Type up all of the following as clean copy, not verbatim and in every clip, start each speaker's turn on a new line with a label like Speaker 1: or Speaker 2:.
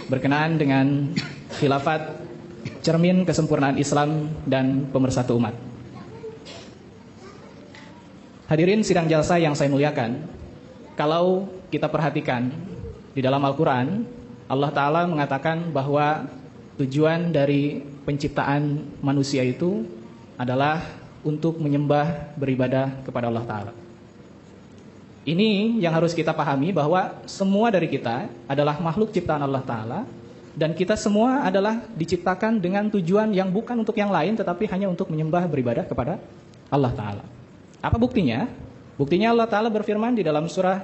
Speaker 1: berkenaan dengan khilafat, cermin kesempurnaan Islam dan pemersatu umat. Hadirin sidang jalsa yang saya muliakan, kalau kita perhatikan di dalam Al-Quran, Allah Ta'ala mengatakan bahwa tujuan dari penciptaan manusia itu adalah untuk menyembah, beribadah kepada Allah Ta'ala. Ini yang harus kita pahami, bahwa semua dari kita adalah makhluk ciptaan Allah Ta'ala, dan kita semua adalah diciptakan dengan tujuan yang bukan untuk yang lain, tetapi hanya untuk menyembah, beribadah kepada Allah Ta'ala. Apa buktinya? Buktinya Allah Ta'ala berfirman di dalam surah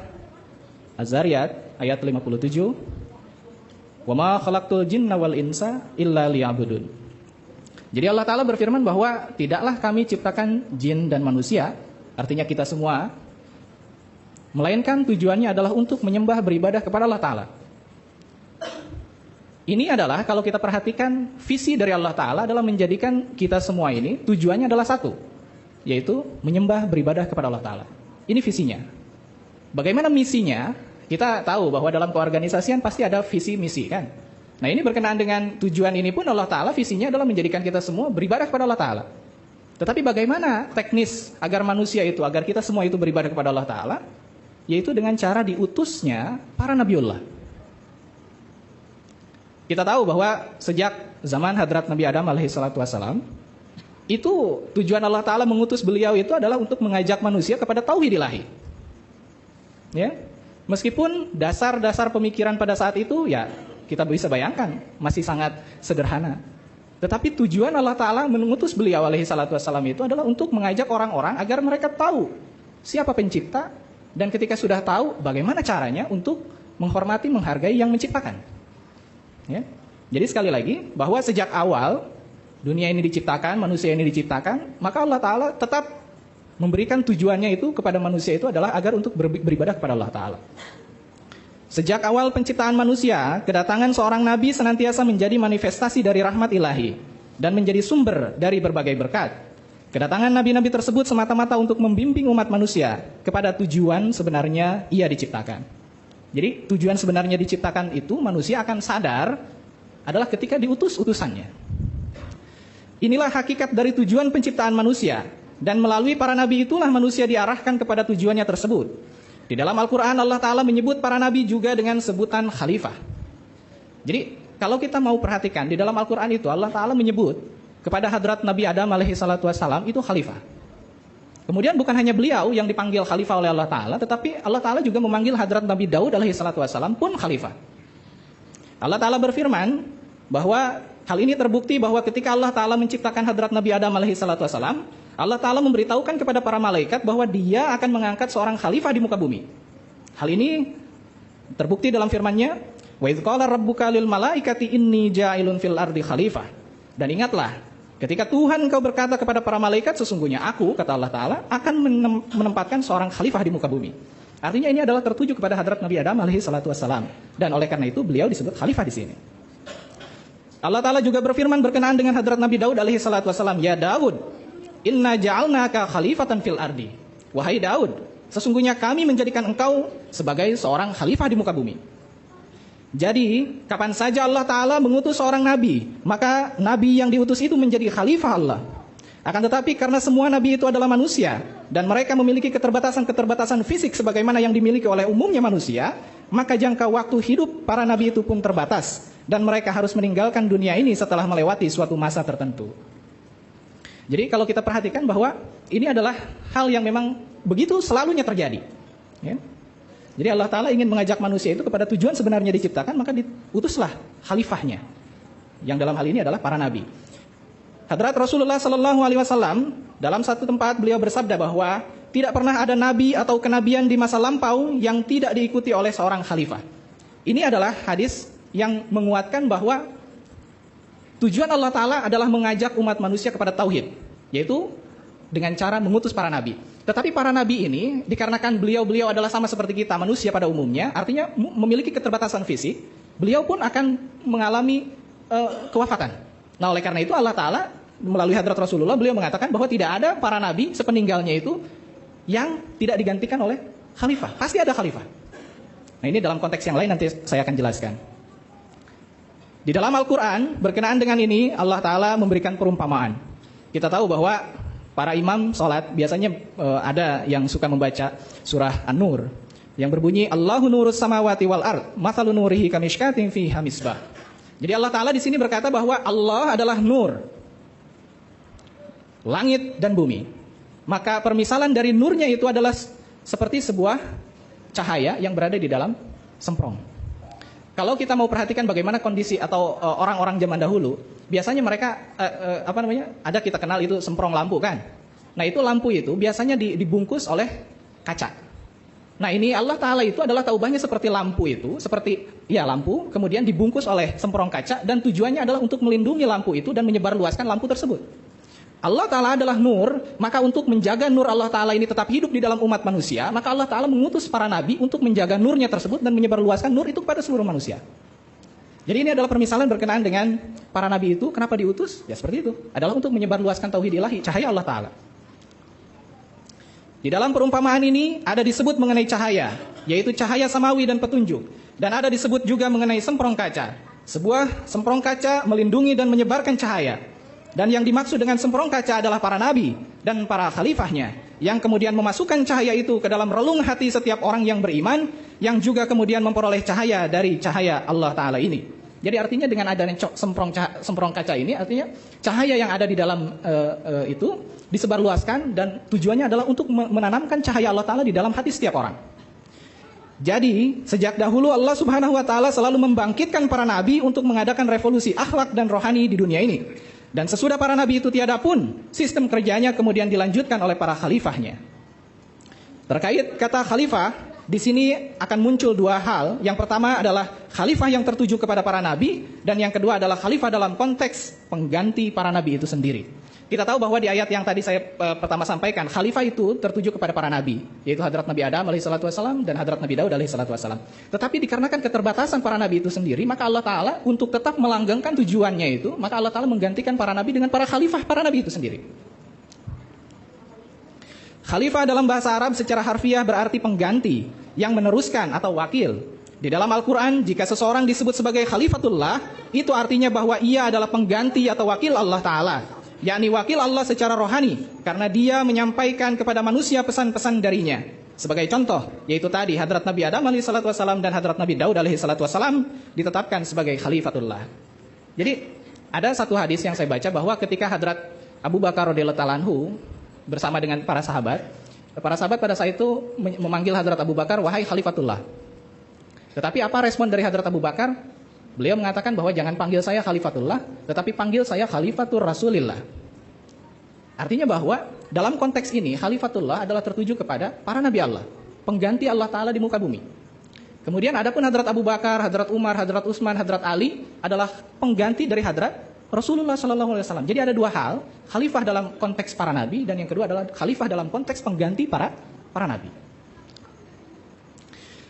Speaker 1: Az-Zariyat ayat 57, "Wa ma khalaqtul jinna wal insa illa liya'budun." Jadi Allah Ta'ala berfirman bahwa tidaklah kami ciptakan jin dan manusia, artinya kita semua, melainkan tujuannya adalah untuk menyembah, beribadah kepada Allah Ta'ala. Ini adalah, kalau kita perhatikan, visi dari Allah Ta'ala adalah menjadikan kita semua ini, tujuannya adalah satu, yaitu menyembah, beribadah kepada Allah Ta'ala. Ini visinya. Bagaimana misinya? Kita tahu bahwa dalam keorganisasian pasti ada visi misi, kan? Nah, ini berkenaan dengan tujuan ini pun Allah Ta'ala visinya adalah menjadikan kita semua beribadah kepada Allah Ta'ala. Tetapi bagaimana teknis agar manusia itu, agar kita semua itu beribadah kepada Allah Ta'ala? Yaitu dengan cara diutusnya para Nabiullah. Kita tahu bahwa sejak zaman Hadrat Nabi Adam alaihissalam, itu tujuan Allah Ta'ala mengutus beliau itu adalah untuk mengajak manusia kepada tauhid ilahi. Ya? Meskipun dasar-dasar pemikiran pada saat itu, ya, kita bisa bayangkan masih sangat sederhana. Tetapi tujuan Allah Ta'ala mengutus beliau alaihissalam itu adalah untuk mengajak orang-orang agar mereka tahu siapa pencipta, dan ketika sudah tahu, bagaimana caranya untuk menghormati, menghargai yang menciptakan. Ya? Jadi sekali lagi, bahwa sejak awal dunia ini diciptakan, manusia ini diciptakan, maka Allah Ta'ala tetap memberikan tujuannya itu kepada manusia itu adalah agar untuk beribadah kepada Allah Ta'ala. Sejak awal penciptaan manusia, kedatangan seorang nabi senantiasa menjadi manifestasi dari rahmat ilahi dan menjadi sumber dari berbagai berkat. Kedatangan nabi-nabi tersebut semata-mata untuk membimbing umat manusia kepada tujuan sebenarnya ia diciptakan. Jadi tujuan sebenarnya diciptakan itu manusia akan sadar adalah ketika diutus utusannya. Inilah hakikat dari tujuan penciptaan manusia, dan melalui para nabi itulah manusia diarahkan kepada tujuannya tersebut. Di dalam Al-Quran Allah Ta'ala menyebut para nabi juga dengan sebutan khalifah. Jadi kalau kita mau perhatikan di dalam Al-Quran itu Allah Ta'ala menyebut kepada Hadrat Nabi Adam alaihissalam itu khalifah. Kemudian bukan hanya beliau yang dipanggil khalifah oleh Allah Ta'ala, tetapi Allah Ta'ala juga memanggil Hadrat Nabi Daud alaihissalam pun khalifah. Allah Ta'ala berfirman bahwa hal ini terbukti bahwa ketika Allah Ta'ala menciptakan Hadrat Nabi Adam alaihissalam, Allah Ta'ala memberitahukan kepada para malaikat bahwa dia akan mengangkat seorang khalifah di muka bumi. Hal ini terbukti dalam firman-Nya, "Wa idz qala rabbuka lil malaikati inni ja'ilun fil ardi khalifah." Dan ingatlah, ketika Tuhan engkau berkata kepada para malaikat, sesungguhnya aku, kata Allah Ta'ala, akan menempatkan seorang khalifah di muka bumi. Artinya ini adalah tertuju kepada Hadrat Nabi Adam alaihissalam. Dan oleh karena itu beliau disebut khalifah di sini. Allah Ta'ala juga berfirman berkenaan dengan Hadrat Nabi Daud alaihissalam, "Ya Daud, inna ja'alnaka khalifatan fil ardi." Wahai Daud, sesungguhnya kami menjadikan engkau sebagai seorang khalifah di muka bumi. Jadi, kapan saja Allah Ta'ala mengutus seorang nabi, maka nabi yang diutus itu menjadi khalifah Allah. Akan tetapi karena semua nabi itu adalah manusia, dan mereka memiliki keterbatasan fisik sebagaimana yang dimiliki oleh umumnya manusia, maka jangka waktu hidup para nabi itu pun terbatas, dan mereka harus meninggalkan dunia ini setelah melewati suatu masa tertentu. Jadi kalau kita perhatikan bahwa ini adalah hal yang memang begitu selalunya terjadi. Ya? Jadi Allah Ta'ala ingin mengajak manusia itu kepada tujuan sebenarnya diciptakan, maka diutuslah khalifahnya. Yang dalam hal ini adalah para nabi. Hadrat Rasulullah SAW dalam satu tempat beliau bersabda bahwa tidak pernah ada nabi atau kenabian di masa lampau yang tidak diikuti oleh seorang khalifah. Ini adalah hadis yang menguatkan bahwa tujuan Allah Ta'ala adalah mengajak umat manusia kepada tauhid, yaitu dengan cara mengutus para nabi. Tetapi para nabi ini, dikarenakan beliau-beliau adalah sama seperti kita, manusia pada umumnya, artinya memiliki keterbatasan fisik, beliau pun akan mengalami kewafatan. Nah, oleh karena itu Allah Ta'ala melalui Hadrat Rasulullah, beliau mengatakan bahwa tidak ada para nabi sepeninggalnya itu yang tidak digantikan oleh khalifah. Pasti ada khalifah. Nah, ini dalam konteks yang lain nanti saya akan jelaskan. Di dalam Al-Quran, berkenaan dengan ini, Allah Ta'ala memberikan perumpamaan. Kita tahu bahwa para imam sholat, biasanya ada yang suka membaca surah An-Nur, yang berbunyi, Allahu nurus samawati wal ard, mathalu nurihi kamishkatin fiha misbah. Jadi Allah Ta'ala di sini berkata bahwa Allah adalah nur, langit dan bumi. Maka permisalan dari nurnya itu adalah seperti sebuah cahaya yang berada di dalam semprong. Kalau kita mau perhatikan bagaimana kondisi atau orang-orang zaman dahulu, biasanya mereka ada kita kenal itu semprong lampu kan. Nah, itu lampu itu biasanya dibungkus oleh kaca. Nah, ini Allah Ta'ala itu adalah taubahnya seperti lampu itu, seperti lampu, kemudian dibungkus oleh semprong kaca, dan tujuannya adalah untuk melindungi lampu itu dan menyebarluaskan lampu tersebut. Allah Ta'ala adalah nur, maka untuk menjaga nur Allah Ta'ala ini tetap hidup di dalam umat manusia, maka Allah Ta'ala mengutus para nabi untuk menjaga nurnya tersebut dan menyebarluaskan nur itu kepada seluruh manusia. Jadi ini adalah permisalan berkenaan dengan para nabi itu. Kenapa diutus? Ya seperti itu. Adalah untuk menyebarluaskan tauhid ilahi, cahaya Allah Ta'ala. Di dalam perumpamaan ini ada disebut mengenai cahaya, yaitu cahaya samawi dan petunjuk. Dan ada disebut juga mengenai semprong kaca. Sebuah semprong kaca melindungi dan menyebarkan cahaya. Dan yang dimaksud dengan semprong kaca adalah para nabi dan para khalifahnya, yang kemudian memasukkan cahaya itu ke dalam relung hati setiap orang yang beriman, yang juga kemudian memperoleh cahaya dari cahaya Allah Ta'ala ini. Jadi artinya dengan adanya semprong kaca ini, artinya cahaya yang ada di dalam itu disebarluaskan, dan tujuannya adalah untuk menanamkan cahaya Allah Ta'ala di dalam hati setiap orang. Jadi sejak dahulu Allah Subhanahu Wa Ta'ala selalu membangkitkan para nabi untuk mengadakan revolusi akhlak dan rohani di dunia ini. Dan sesudah para nabi itu tiada pun, sistem kerjanya kemudian dilanjutkan oleh para khalifahnya. Terkait kata khalifah, di sini akan muncul dua hal. Yang pertama adalah khalifah yang tertuju kepada para nabi, dan yang kedua adalah khalifah dalam konteks pengganti para nabi itu sendiri. Kita tahu bahwa di ayat yang tadi saya pertama sampaikan, khalifah itu tertuju kepada para nabi, yaitu Hadrat Nabi Adam alaihissalam dan Hadrat Nabi Daud alaihissalam. Tetapi dikarenakan keterbatasan para nabi itu sendiri, maka Allah Ta'ala untuk tetap melanggengkan tujuannya itu, maka Allah Ta'ala menggantikan para nabi dengan para khalifah para nabi itu sendiri. Khalifah dalam bahasa Arab secara harfiah berarti pengganti, yang meneruskan atau wakil. Di dalam Al-Quran, jika seseorang disebut sebagai khalifatullah, itu artinya bahwa ia adalah pengganti atau wakil Allah Ta'ala, yakni wakil Allah secara rohani, karena dia menyampaikan kepada manusia pesan-pesan darinya. Sebagai contoh, yaitu tadi Hadrat Nabi Adam alaihissalam dan Hadrat Nabi Daud alaihissalam ditetapkan sebagai khalifatullah. Jadi ada satu hadis yang saya baca bahwa ketika Hadrat Abu Bakar radhiyallahu ta'ala anhu bersama dengan para sahabat pada saat itu memanggil Hadrat Abu Bakar, wahai khalifatullah. Tetapi apa respon dari Hadrat Abu Bakar? Beliau mengatakan bahwa jangan panggil saya khalifatullah, tetapi panggil saya khalifatur rasulillah. Artinya bahwa dalam konteks ini khalifatullah adalah tertuju kepada para nabi Allah, pengganti Allah Ta'ala di muka bumi. Kemudian adapun Hadrat Abu Bakar, Hadrat Umar, Hadrat Utsman, Hadrat Ali adalah pengganti dari Hadrat Rasulullah SAW. Jadi ada dua hal, khalifah dalam konteks para nabi, dan yang kedua adalah khalifah dalam konteks pengganti para nabi.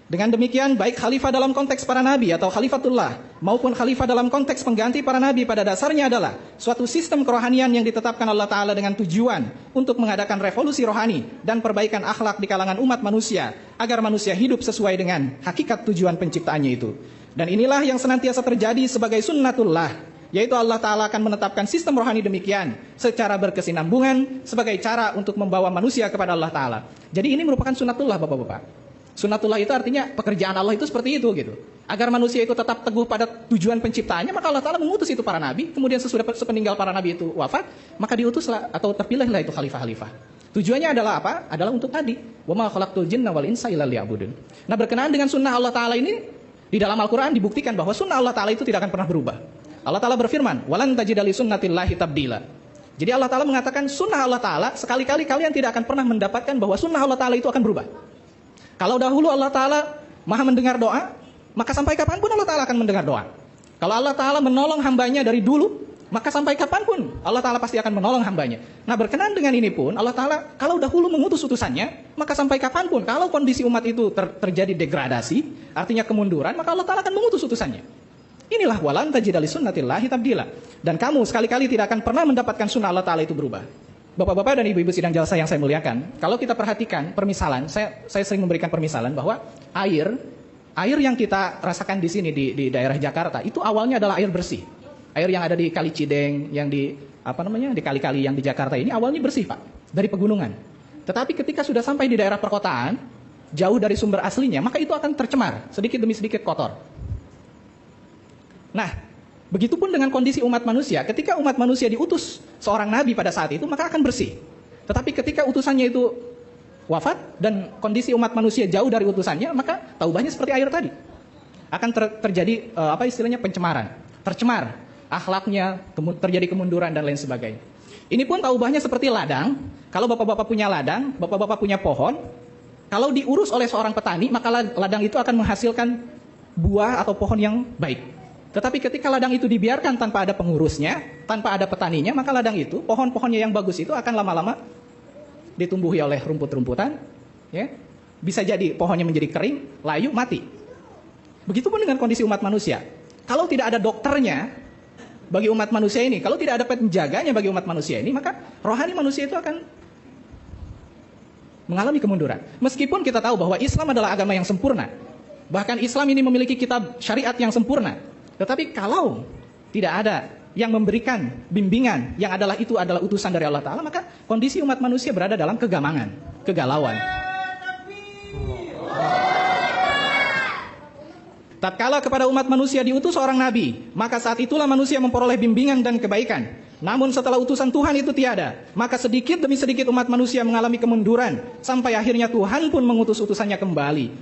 Speaker 1: Dengan demikian, baik khalifah dalam konteks para nabi atau khalifatullah, maupun khalifah dalam konteks pengganti para nabi, pada dasarnya adalah suatu sistem kerohanian yang ditetapkan Allah Ta'ala dengan tujuan untuk mengadakan revolusi rohani dan perbaikan akhlak di kalangan umat manusia, agar manusia hidup sesuai dengan hakikat tujuan penciptaannya itu. Dan inilah yang senantiasa terjadi sebagai sunnatullah, yaitu Allah Ta'ala akan menetapkan sistem rohani demikian secara berkesinambungan sebagai cara untuk membawa manusia kepada Allah Ta'ala. Jadi ini merupakan sunnatullah, Bapak-Bapak. Sunnatullah itu artinya pekerjaan Allah itu seperti itu gitu. Agar manusia itu tetap teguh pada tujuan penciptaannya, maka Allah Ta'ala mengutus itu para nabi. Kemudian sepeninggal para nabi itu wafat, maka diutuslah atau terpilihlah itu khalifah-khalifah. Tujuannya adalah apa? Adalah untuk tadi, wa ma khalaqtul jinna wal insa illa liya'budun. Nah, berkenaan dengan sunnah Allah Ta'ala ini, di dalam Al-Quran dibuktikan bahwa sunnah Allah Ta'ala itu tidak akan pernah berubah. Allah Ta'ala berfirman, walan tajida li sunnatillahi tabdila. Jadi Allah Ta'ala mengatakan sunnah Allah Ta'ala, sekali-kali kalian tidak akan pernah mendapatkan bahwa sunnah Allah Ta'ala itu akan berubah. Kalau dahulu Allah Ta'ala maha mendengar doa, maka sampai kapanpun Allah Ta'ala akan mendengar doa. Kalau Allah Ta'ala menolong hambanya dari dulu, maka sampai kapanpun Allah Ta'ala pasti akan menolong hambanya. Nah, berkenaan dengan ini pun, Allah Ta'ala kalau dahulu mengutus utusannya, maka sampai kapanpun, kalau kondisi umat itu terjadi degradasi, artinya kemunduran, maka Allah Ta'ala akan mengutus utusannya. Inilah walan tajida li sunnatillahi tabdila. Dan kamu sekali-kali tidak akan pernah mendapatkan sunnah Allah Ta'ala itu berubah. Bapak-bapak dan ibu-ibu sidang jalsa yang saya muliakan, kalau kita perhatikan permisalan, saya sering memberikan permisalan bahwa air air yang kita rasakan di sini di daerah Jakarta itu awalnya adalah air bersih. Air yang ada di Kali Cideng, yang di di kali-kali yang di Jakarta ini awalnya bersih, Pak, dari pegunungan. Tetapi ketika sudah sampai di daerah perkotaan, jauh dari sumber aslinya, maka itu akan tercemar, sedikit demi sedikit kotor. Nah, begitupun dengan kondisi umat manusia. Ketika umat manusia diutus seorang nabi pada saat itu, maka akan bersih. Tetapi ketika utusannya itu wafat dan kondisi umat manusia jauh dari utusannya, maka taubahnya seperti air tadi. Akan terjadi pencemaran, tercemar akhlaknya, terjadi kemunduran dan lain sebagainya. Ini pun taubahnya seperti ladang. Kalau bapak-bapak punya ladang, bapak-bapak punya pohon, kalau diurus oleh seorang petani, maka ladang itu akan menghasilkan buah atau pohon yang baik. Tetapi ketika ladang itu dibiarkan tanpa ada pengurusnya, tanpa ada petaninya, maka ladang itu, pohon-pohonnya yang bagus itu akan lama-lama ditumbuhi oleh rumput-rumputan, ya. Bisa jadi pohonnya menjadi kering, layu, mati. Begitupun dengan kondisi umat manusia. Kalau tidak ada dokternya bagi umat manusia ini, kalau tidak ada penjaganya bagi umat manusia ini, maka rohani manusia itu akan mengalami kemunduran. Meskipun kita tahu bahwa Islam adalah agama yang sempurna, bahkan Islam ini memiliki kitab syariat yang sempurna, tetapi kalau tidak ada yang memberikan bimbingan yang itu adalah utusan dari Allah Ta'ala, maka kondisi umat manusia berada dalam kegamangan, kegalauan. Tatkala kepada umat manusia diutus seorang nabi, maka saat itulah manusia memperoleh bimbingan dan kebaikan. Namun setelah utusan Tuhan itu tiada, maka sedikit demi sedikit umat manusia mengalami kemunduran, sampai akhirnya Tuhan pun mengutus utusannya kembali.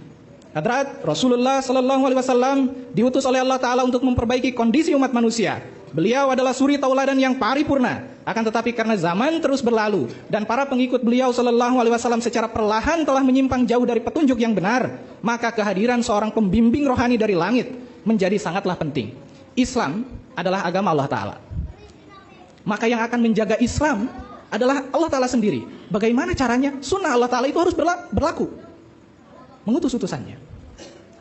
Speaker 1: Hadrat Rasulullah Sallallahu Alaihi Wasallam diutus oleh Allah Ta'ala untuk memperbaiki kondisi umat manusia. Beliau adalah suri tauladan yang paripurna. Akan tetapi karena zaman terus berlalu dan para pengikut beliau Sallallahu Alaihi Wasallam secara perlahan telah menyimpang jauh dari petunjuk yang benar, maka kehadiran seorang pembimbing rohani dari langit menjadi sangatlah penting. Islam adalah agama Allah Ta'ala. Maka yang akan menjaga Islam adalah Allah Ta'ala sendiri. Bagaimana caranya? Sunnah Allah Ta'ala itu harus berlaku, mengutus utusannya.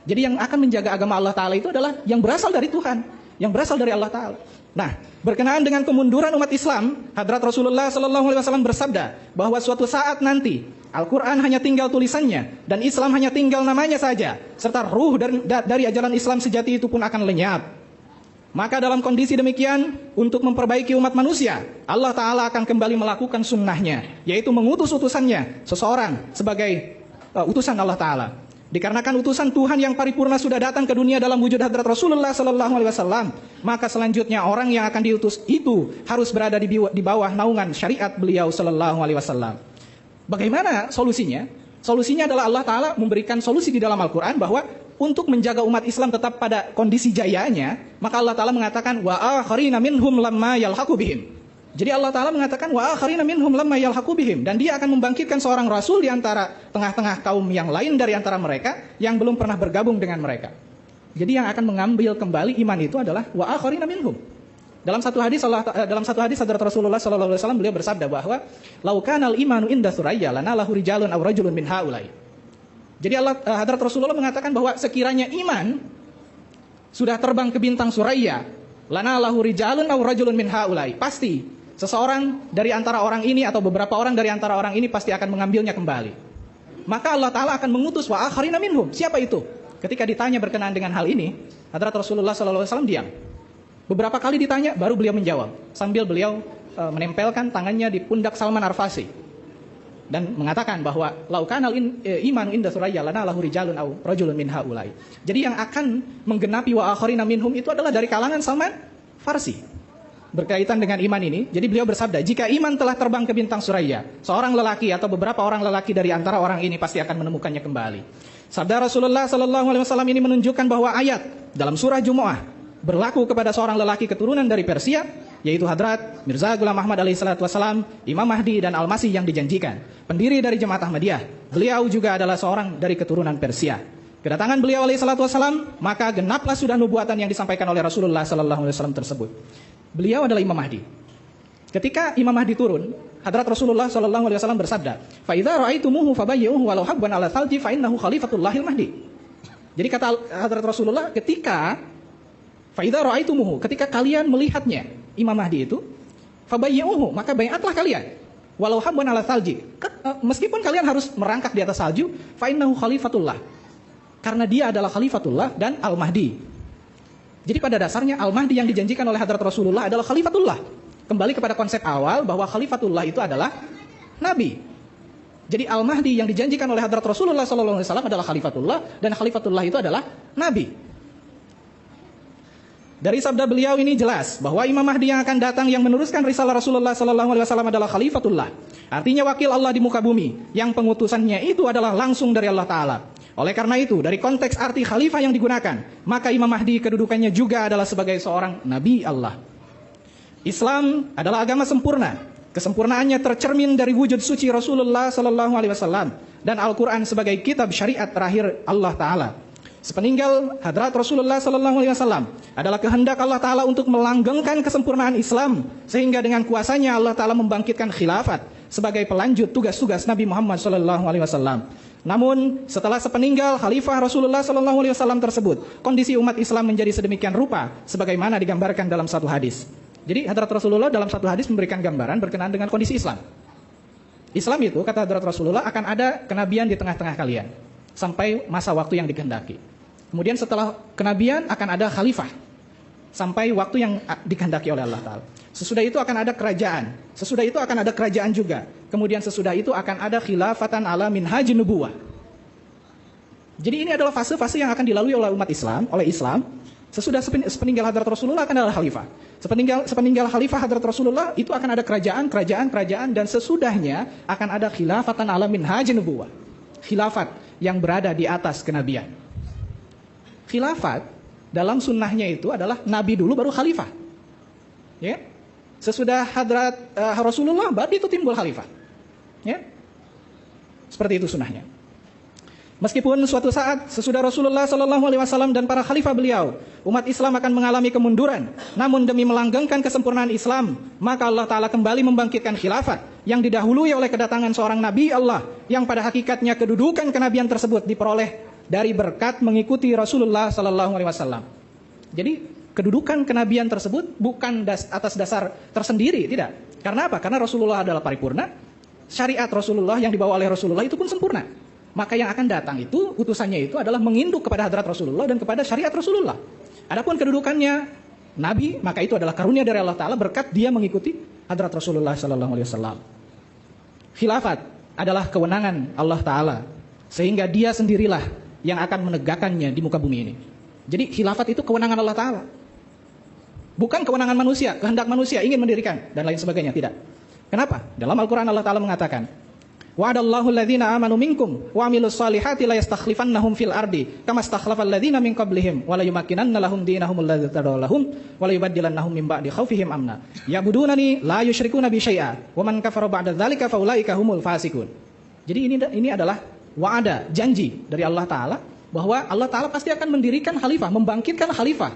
Speaker 1: Jadi yang akan menjaga agama Allah Ta'ala itu adalah yang berasal dari Tuhan, yang berasal dari Allah Ta'ala. Nah, berkenaan dengan kemunduran umat Islam, Hadrat Rasulullah Sallallahu Alaihi Wasallam bersabda bahwa suatu saat nanti Al-Quran hanya tinggal tulisannya dan Islam hanya tinggal namanya saja, serta ruh dari ajaran Islam sejati itu pun akan lenyap. Maka dalam kondisi demikian, untuk memperbaiki umat manusia, Allah Ta'ala akan kembali melakukan sunnahnya, yaitu mengutus utusannya, seseorang sebagai utusan Allah Ta'ala. Dikarenakan utusan Tuhan yang paripurna sudah datang ke dunia dalam wujud Hadrat Rasulullah Sallallahu Alaihi Wasallam, maka selanjutnya orang yang akan diutus itu harus berada di bawah naungan syariat beliau Sallallahu Alaihi Wasallam. Bagaimana solusinya? Solusinya adalah Allah Ta'ala memberikan solusi di dalam Al-Quran bahwa untuk menjaga umat Islam tetap pada kondisi jayanya, maka Allah Ta'ala mengatakan wa akharina minhum lamma yalhaqu bihim. Jadi Allah Ta'ala mengatakan wa akharina minhum lamma yalhaqu bihim, dan dia akan membangkitkan seorang rasul di antara tengah-tengah kaum yang lain dari antara mereka yang belum pernah bergabung dengan mereka. Jadi yang akan mengambil kembali iman itu adalah wa akharina minhum. Dalam satu hadis Hadrat Rasulullah sallallahu alaihi wasallam beliau bersabda bahwa lau kanal imanu inda suraya lanalahu rijalun aw rajulun min haula'i. Jadi Hadrat Rasulullah mengatakan bahwa sekiranya iman sudah terbang ke bintang Suraya, lanalahu rijalun aw rajulun min haula'i, pasti seseorang dari antara orang ini atau beberapa orang dari antara orang ini pasti akan mengambilnya kembali. Maka Allah Ta'ala akan mengutus wa akharina minhum. Siapa itu? Ketika ditanya berkenaan dengan hal ini, Hadrat Rasulullah SAW diam. Beberapa kali ditanya, baru beliau menjawab. Sambil beliau menempelkan tangannya di pundak Salman Al-Farsi. Dan mengatakan bahwa laukanal imanu inda suraya lana lahu rijalun aw rajulun min haula'i. Jadi yang akan menggenapi wa akharina minhum itu adalah dari kalangan Salman Farsi. Berkaitan dengan iman ini, jadi beliau bersabda, jika iman telah terbang ke bintang Suraya, seorang lelaki atau beberapa orang lelaki dari antara orang ini pasti akan menemukannya kembali. Sabda Rasulullah Sallallahu Alaihi Wasallam ini menunjukkan bahwa ayat dalam surah Jumu'ah berlaku kepada seorang lelaki keturunan dari Persia, yaitu Hadrat Mirza Ghulam Ahmad alaihi salatu wasalam, Imam Mahdi dan Al-Masih yang dijanjikan, pendiri dari Jemaat Ahmadiyah. Beliau juga adalah seorang dari keturunan Persia. Kedatangan beliau alaihi salatu wasalam, maka genaplah sudah nubuatan yang disampaikan oleh Rasulullah Sallallahu Alaihi Wasallam tersebut. Beliau adalah Imam Mahdi. Ketika Imam Mahdi turun, Hadrat Rasulullah Sallallahu Alaihi Wasallam bersabda, "Fa idza ra'aitumuhu fabayyuhu walau habban 'ala thalji fa innahu khalifatullahil mahdi." Jadi kata Hadrat Rasulullah, ketika fa idza ra'aitumuhu, ketika kalian melihatnya Imam Mahdi itu, fabayyuhu, maka baiatlah kalian. Walau habban 'ala thalji, meskipun kalian harus merangkak di atas salju, fa innahu khalifatullah. Karena dia adalah Khalifatullah dan Al-Mahdi. Jadi pada dasarnya Al-Mahdi yang dijanjikan oleh Hadrat Rasulullah adalah Khalifatullah. Kembali kepada konsep awal bahwa Khalifatullah itu adalah Nabi. Jadi Al-Mahdi yang dijanjikan oleh Hadrat Rasulullah SAW adalah Khalifatullah, dan Khalifatullah itu adalah Nabi. Dari sabda beliau ini jelas bahwa Imam Mahdi yang akan datang yang meneruskan risalah Rasulullah SAW adalah Khalifatullah. Artinya wakil Allah di muka bumi, yang pengutusannya itu adalah langsung dari Allah Ta'ala. Oleh karena itu, dari konteks arti khalifah yang digunakan, maka Imam Mahdi kedudukannya juga adalah sebagai seorang Nabi Allah. Islam adalah agama sempurna. Kesempurnaannya tercermin dari wujud suci Rasulullah SAW dan Al-Quran sebagai kitab syariat terakhir Allah Ta'ala. Sepeninggal hadrat Rasulullah SAW adalah kehendak Allah Ta'ala untuk melanggengkan kesempurnaan Islam, sehingga dengan kuasanya Allah Ta'ala membangkitkan khilafat sebagai pelanjut tugas-tugas Nabi Muhammad SAW. Namun setelah sepeninggal Khalifah Rasulullah SAW tersebut, kondisi umat Islam menjadi sedemikian rupa sebagaimana digambarkan dalam satu hadis. Jadi hadrat Rasulullah dalam satu hadis memberikan gambaran berkenaan dengan kondisi Islam. Islam itu, kata hadrat Rasulullah, akan ada kenabian di tengah-tengah kalian sampai masa waktu yang dikehendaki. Kemudian setelah kenabian akan ada khalifah sampai waktu yang dikehendaki oleh Allah Ta'ala. Sesudah itu akan ada kerajaan. Sesudah itu akan ada kerajaan juga. Kemudian sesudah itu akan ada khilafatan ala minhajin nubuwah. Jadi ini adalah fase-fase yang akan dilalui oleh umat Islam, oleh Islam. Sesudah sepeninggal hadrat Rasulullah akan ada khalifah. Sepeninggal khalifah hadrat Rasulullah itu akan ada kerajaan, dan sesudahnya akan ada khilafatan ala minhajin nubuwah. Khilafat yang berada di atas kenabian. Khilafat dalam sunnahnya itu adalah Nabi dulu baru khalifah. Ya. Sesudah hadrat Rasulullah baru itu timbul khalifah. Ya. Seperti itu sunnahnya. Meskipun suatu saat sesudah Rasulullah SAW dan para khalifah beliau, umat Islam akan mengalami kemunduran, namun demi melanggengkan kesempurnaan Islam, maka Allah Ta'ala kembali membangkitkan khilafat yang didahului oleh kedatangan seorang Nabi Allah, yang pada hakikatnya kedudukan kenabian tersebut diperoleh dari berkat mengikuti Rasulullah SAW. Jadi kedudukan kenabian tersebut bukan atas dasar tersendiri, tidak. Karena apa? Karena Rasulullah adalah paripurna, syariat Rasulullah yang dibawa oleh Rasulullah itu pun sempurna. Maka yang akan datang itu, utusannya itu adalah menginduk kepada hadrat Rasulullah dan kepada syariat Rasulullah. Adapun kedudukannya Nabi, maka itu adalah karunia dari Allah Ta'ala berkat dia mengikuti hadrat Rasulullah SAW. Khilafat adalah kewenangan Allah Ta'ala, sehingga dia sendirilah yang akan menegakkannya di muka bumi ini. Jadi khilafat itu kewenangan Allah Ta'ala, bukan kewenangan manusia, kehendak manusia ingin mendirikan dan lain sebagainya, tidak. Kenapa? Dalam Al-Quran Allah Ta'ala mengatakan, wa'adallahu alladhina amanu minkum wa amilus salihati la yastakhlifannahum fil ardi kama stakhlafal ladzina min qablihim wa la yumakkinanna lahum dinahum alladzi tadawlahum wa la yubaddilannahum min ba'di khaufihim amna ya'budunani la yusyrikuna bi syai'a wa man kafara ba'da dzalika fa ulaika humul fasiqun. Jadi ini adalah wa'ada, janji dari Allah Ta'ala bahwa Allah Ta'ala pasti akan mendirikan khalifah, membangkitkan khalifah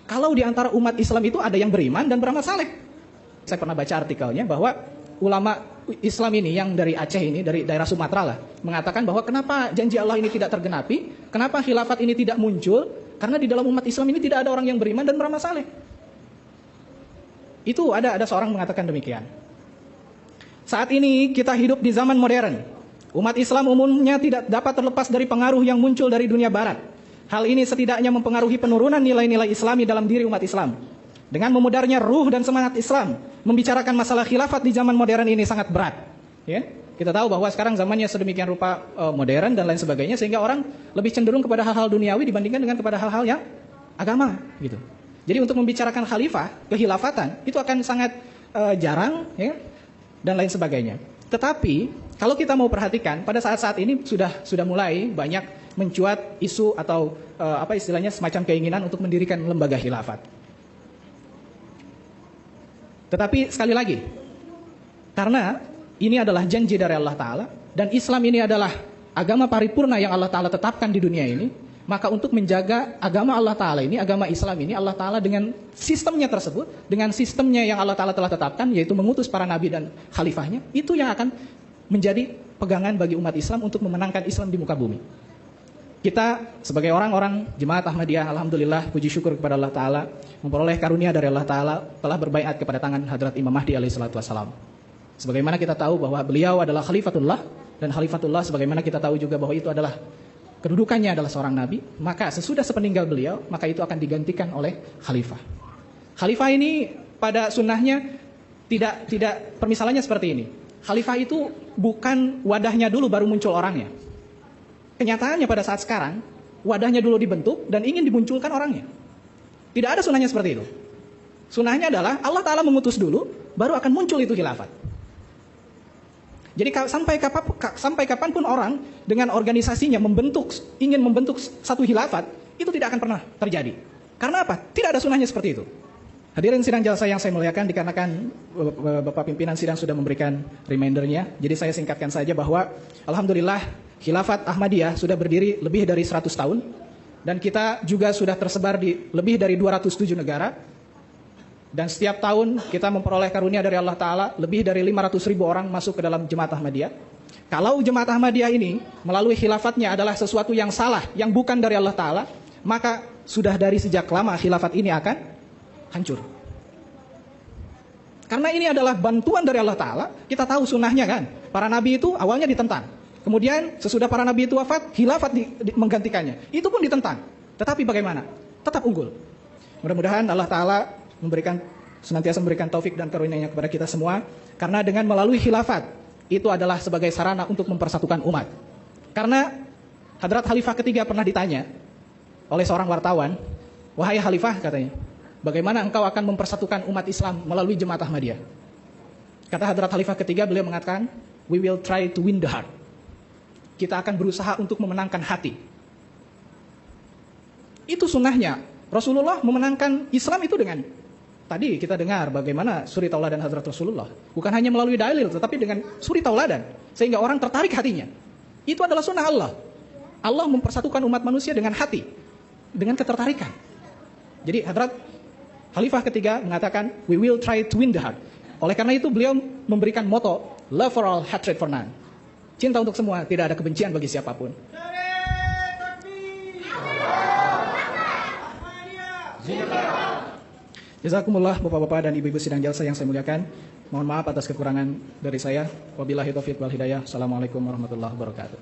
Speaker 1: kalau di antara umat Islam itu ada yang beriman dan beramal saleh. Saya pernah baca artikelnya bahwa ulama Islam ini yang dari Aceh ini, dari daerah Sumatera lah, mengatakan bahwa kenapa janji Allah ini tidak tergenapi, kenapa khilafat ini tidak muncul, karena di dalam umat Islam ini tidak ada orang yang beriman dan beramal saleh. Itu ada seorang mengatakan demikian. Saat ini kita hidup di zaman modern. Umat Islam umumnya tidak dapat terlepas dari pengaruh yang muncul dari dunia barat. Hal ini setidaknya mempengaruhi penurunan nilai-nilai Islami dalam diri umat Islam. Dengan memudarnya ruh dan semangat Islam, membicarakan masalah khilafat di zaman modern ini sangat berat. Ya? Kita tahu bahwa sekarang zamannya sedemikian rupa modern dan lain sebagainya, sehingga orang lebih cenderung kepada hal-hal duniawi dibandingkan dengan kepada hal-hal yang agama. Gitu. Jadi untuk membicarakan khalifah, kehilafatan, itu akan sangat jarang, ya? Dan lain sebagainya. Tetapi kalau kita mau perhatikan, pada saat-saat ini sudah mulai banyak mencuat isu atau apa istilahnya semacam keinginan untuk mendirikan lembaga khilafat. Tetapi sekali lagi, karena ini adalah janji dari Allah Ta'ala, dan Islam ini adalah agama paripurna yang Allah Ta'ala tetapkan di dunia ini, maka untuk menjaga agama Allah Ta'ala ini, agama Islam ini, Allah Ta'ala dengan sistemnya tersebut, dengan sistemnya yang Allah Ta'ala telah tetapkan, yaitu mengutus para nabi dan khalifahnya, itu yang akan menjadi pegangan bagi umat Islam untuk memenangkan Islam di muka bumi. Kita sebagai orang-orang jemaat Ahmadiyah, alhamdulillah, puji syukur kepada Allah Ta'ala, memperoleh karunia dari Allah Ta'ala, telah berbaiat kepada tangan Hadrat Imam Mahdi alaihissalam. Sebagaimana kita tahu bahwa beliau adalah Khalifatullah, dan Khalifatullah sebagaimana kita tahu juga bahwa itu adalah kedudukannya adalah seorang nabi, maka sesudah sepeninggal beliau, maka itu akan digantikan oleh khalifah. Khalifah ini pada sunnahnya tidak permisalannya seperti ini. Khalifah itu bukan wadahnya dulu baru muncul orangnya. Kenyataannya pada saat sekarang, wadahnya dulu dibentuk dan ingin dimunculkan orangnya. Tidak ada sunnahnya seperti itu. Sunnahnya adalah Allah Ta'ala mengutus dulu, baru akan muncul itu khilafat. Jadi sampai kapanpun orang dengan organisasinya ingin membentuk satu khilafat, itu tidak akan pernah terjadi. Karena apa? Tidak ada sunnahnya seperti itu. Hadirin sidang jalsa yang saya muliakan, dikarenakan Bapak pimpinan sidang sudah memberikan remindernya, jadi saya singkatkan saja bahwa alhamdulillah khilafat Ahmadiyah sudah berdiri lebih dari 100 tahun, dan kita juga sudah tersebar di lebih dari 207 negara. Dan setiap tahun kita memperoleh karunia dari Allah Ta'ala, lebih dari 500.000 orang masuk ke dalam Jemaat Ahmadiyah. Kalau Jemaat Ahmadiyah ini melalui khilafatnya adalah sesuatu yang salah, yang bukan dari Allah Ta'ala, maka sudah dari sejak lama khilafat ini akan hancur. Karena ini adalah bantuan dari Allah Ta'ala. Kita tahu sunnahnya kan, para nabi itu awalnya ditentang, kemudian sesudah para nabi itu wafat, khilafat menggantikannya, itu pun ditentang. Tetapi bagaimana? Tetap unggul. Mudah-mudahan Allah Ta'ala senantiasa memberikan taufik dan karunia-Nya kepada kita semua, karena dengan melalui khilafat itu adalah sebagai sarana untuk mempersatukan umat. Karena Hadrat Khalifah ketiga pernah ditanya oleh seorang wartawan, "Wahai Khalifah," katanya, "bagaimana engkau akan mempersatukan umat Islam melalui Jemaat Ahmadiyah?" Kata Hadrat Khalifah ketiga, beliau mengatakan, "We will try to win the heart." Kita akan berusaha untuk memenangkan hati. Itu sunnahnya. Rasulullah memenangkan Islam itu dengan, tadi kita dengar bagaimana suri tauladan Hadrat Rasulullah. Bukan hanya melalui dalil, tetapi dengan suri tauladan. Sehingga orang tertarik hatinya. Itu adalah sunnah Allah. Allah mempersatukan umat manusia dengan hati. Dengan ketertarikan. Jadi Hadrat Khalifah ketiga mengatakan, "We will try to win the heart." Oleh karena itu beliau memberikan moto, "Love for all, hatred for none." Cinta untuk semua, tidak ada kebencian bagi siapapun. Jazakumullah Bapak-bapak dan Ibu-ibu sidang jalsa yang saya muliakan. Mohon maaf atas kekurangan dari saya. Wabillahi taufiq wal hidayah. Assalamualaikum warahmatullahi wabarakatuh.